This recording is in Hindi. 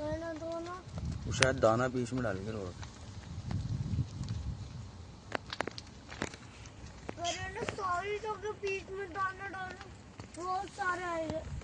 वो शायद दाना बीच में डाल के रोक सॉरी तो बीच में दाना डालो बहुत सारे आएंगे।